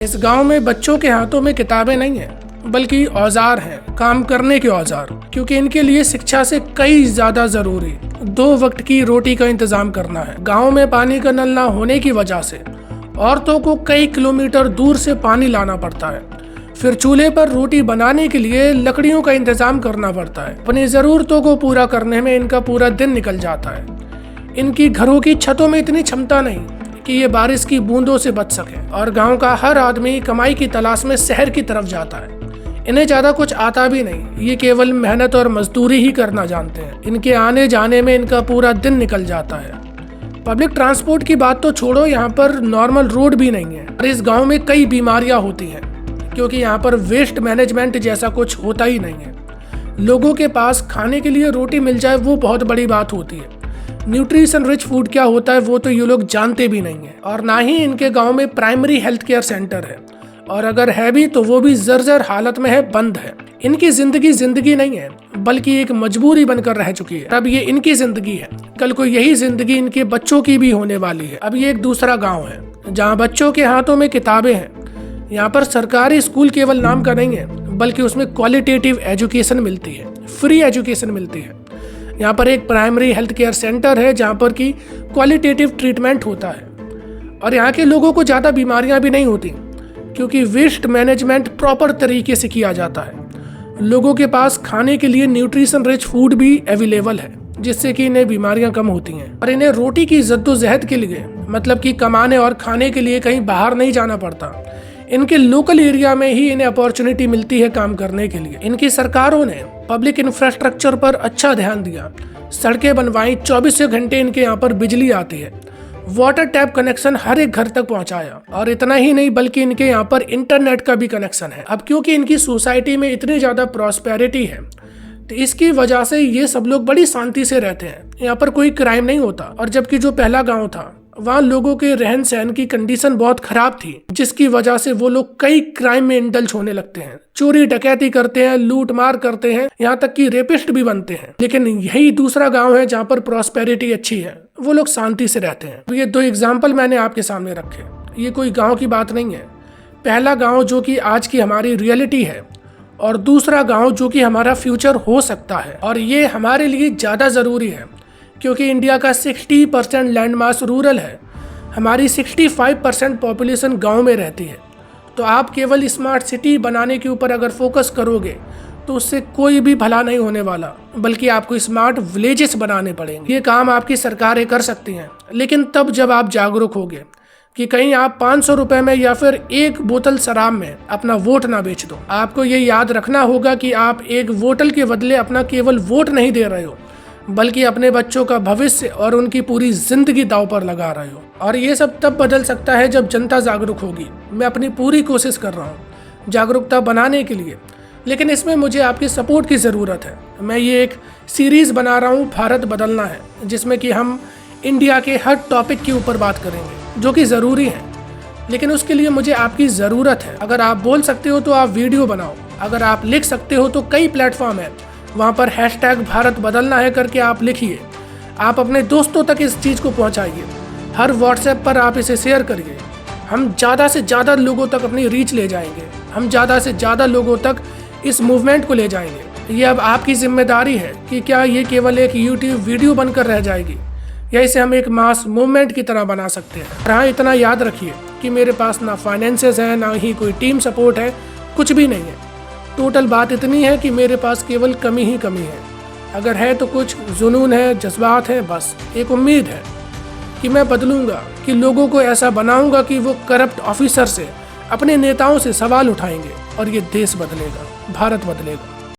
इस गांव में बच्चों के हाथों में किताबें नहीं हैं, बल्कि औजार हैं, काम करने के औजार, क्योंकि इनके लिए शिक्षा से कई ज्यादा जरूरी 2 वक्त की रोटी का इंतजाम करना है। गांव में पानी का नल ना होने की वजह से औरतों को कई किलोमीटर दूर से पानी लाना पड़ता है। फिर चूल्हे पर रोटी बनाने के लिए लकड़ियों का इंतजाम करना पड़ता है। अपनी जरूरतों को पूरा करने में इनका पूरा दिन निकल जाता है। इनकी घरों की छतों में इतनी क्षमता नहीं कि ये बारिश की बूंदों से बच सके, और गांव का हर आदमी कमाई की तलाश में शहर की तरफ जाता है। इन्हें ज्यादा कुछ आता भी नहीं, ये केवल मेहनत और मजदूरी ही करना जानते हैं। इनके आने जाने में इनका पूरा दिन निकल जाता है। पब्लिक ट्रांसपोर्ट की बात तो छोड़ो, यहाँ पर नॉर्मल रोड भी नहीं है। और इस गांव में कई बीमारियां होती हैं, क्योंकि यहाँ पर वेस्ट मैनेजमेंट जैसा कुछ होता ही नहीं है। लोगों के पास खाने के लिए रोटी मिल जाए वो बहुत बड़ी बात होती है। न्यूट्रिशन रिच फूड क्या होता है वो तो ये लोग जानते भी नहीं है। और ना ही इनके गांव में प्राइमरी हेल्थ केयर सेंटर है, और अगर है भी तो वो भी जर्जर हालत में है, बंद है। इनकी जिंदगी नहीं है, बल्कि एक मजबूरी बनकर रह चुकी है। अब ये इनकी जिंदगी है, कल को यही जिंदगी इनके बच्चों की भी होने वाली है। अब ये एक दूसरा गाँव है जहाँ बच्चों के हाथों में किताबें हैं। यहाँ पर सरकारी स्कूल केवल नाम का नहीं है, बल्कि उसमें क्वालिटेटिव एजुकेशन मिलती है, फ्री एजुकेशन मिलती है। यहाँ पर एक प्राइमरी हेल्थ केयर सेंटर है जहाँ पर की क्वालिटेटिव ट्रीटमेंट होता है, और यहाँ के लोगों को ज़्यादा बीमारियाँ भी नहीं होती, क्योंकि वेस्ट मैनेजमेंट प्रॉपर तरीके से किया जाता है। लोगों के पास खाने के लिए न्यूट्रिशन रिच फूड भी अवेलेबल है, जिससे कि इन्हें बीमारियाँ कम होती हैं। और इन्हें रोटी की जद्दोजहद के लिए, मतलब कि कमाने और खाने के लिए कहीं बाहर नहीं जाना पड़ता। इनके लोकल एरिया में ही इन्हें अपॉर्चुनिटी मिलती है काम करने के लिए। इनकी सरकारों ने पब्लिक इंफ्रास्ट्रक्चर पर अच्छा ध्यान दिया, सड़कें बनवाई, 24 घंटे इनके यहाँ पर बिजली आती है, वाटर टैप कनेक्शन हर एक घर तक पहुंचाया। और इतना ही नहीं, बल्कि इनके यहाँ पर इंटरनेट का भी कनेक्शन है। अब क्योंकि इनकी सोसाइटी में इतनी ज्यादा प्रॉस्पेरिटी है, तो इसकी वजह से ये सब लोग बड़ी शांति से रहते हैं। यहाँ पर कोई क्राइम नहीं होता। और जबकि जो पहला गाँव था, वहाँ लोगों के रहन सहन की कंडीशन बहुत खराब थी, जिसकी वजह से वो लोग कई क्राइम में इंडल्ज होने लगते हैं, चोरी डकैती करते हैं, लूट मार करते हैं, यहाँ तक कि रेपिस्ट भी बनते हैं। लेकिन यही दूसरा गांव है जहाँ पर प्रॉस्पेरिटी अच्छी है, वो लोग शांति से रहते हैं। तो ये 2 एग्जाम्पल मैंने आपके सामने रखे। ये कोई गाँव की बात नहीं है। पहला गाँव जो कि आज की हमारी रियलिटी है, और दूसरा गाँव जो कि हमारा फ्यूचर हो सकता है। और ये हमारे लिए ज़्यादा ज़रूरी है, क्योंकि इंडिया का 60% लैंड मास रूरल है। हमारी 65% पॉपुलेशन गांव में रहती है। तो आप केवल स्मार्ट सिटी बनाने के ऊपर अगर फोकस करोगे तो उससे कोई भी भला नहीं होने वाला, बल्कि आपको स्मार्ट विलेजेस बनाने पड़ेंगे। ये काम आपकी सरकारें कर सकती हैं, लेकिन तब जब आप जागरूक होगे कि कहीं आप 500 रुपये में या फिर 1 बोतल शराब में अपना वोट ना बेच दो। आपको ये याद रखना होगा कि आप एक बोतल के बदले अपना केवल वोट नहीं दे रहे हो, बल्कि अपने बच्चों का भविष्य और उनकी पूरी जिंदगी दांव पर लगा रहे हो। और ये सब तब बदल सकता है जब जनता जागरूक होगी। मैं अपनी पूरी कोशिश कर रहा हूँ जागरूकता बनाने के लिए, लेकिन इसमें मुझे आपकी सपोर्ट की ज़रूरत है। मैं ये एक सीरीज़ बना रहा हूँ, भारत बदलना है, जिसमें कि हम इंडिया के हर टॉपिक के ऊपर बात करेंगे, जो कि ज़रूरी है। लेकिन उसके लिए मुझे आपकी ज़रूरत है। अगर आप बोल सकते हो तो आप वीडियो बनाओ, अगर आप लिख सकते हो तो कई प्लेटफॉर्म है, वहाँ पर #भारत बदलना है करके आप लिखिए। आप अपने दोस्तों तक इस चीज़ को पहुँचाइए, हर व्हाट्सएप पर आप इसे शेयर करिए। हम ज़्यादा से ज़्यादा लोगों तक अपनी रीच ले जाएंगे, हम ज़्यादा से ज़्यादा लोगों तक इस मूवमेंट को ले जाएंगे। ये अब आपकी जिम्मेदारी है कि क्या ये केवल एक यूट्यूब वीडियो बनकर रह जाएगी, या इसे हम एक मास मूवमेंट की तरह बना सकते हैं। हाँ, इतना याद रखिए कि मेरे पास ना फाइनेंसेस है, ना ही कोई टीम सपोर्ट है, कुछ भी नहीं है। टोटल बात इतनी है कि मेरे पास केवल कमी ही कमी है। अगर है तो कुछ जुनून है, जज्बात है, बस एक उम्मीद है कि मैं बदलूंगा, कि लोगों को ऐसा बनाऊंगा कि वो करप्ट ऑफिसर से, अपने नेताओं से सवाल उठाएंगे, और ये देश बदलेगा, भारत बदलेगा।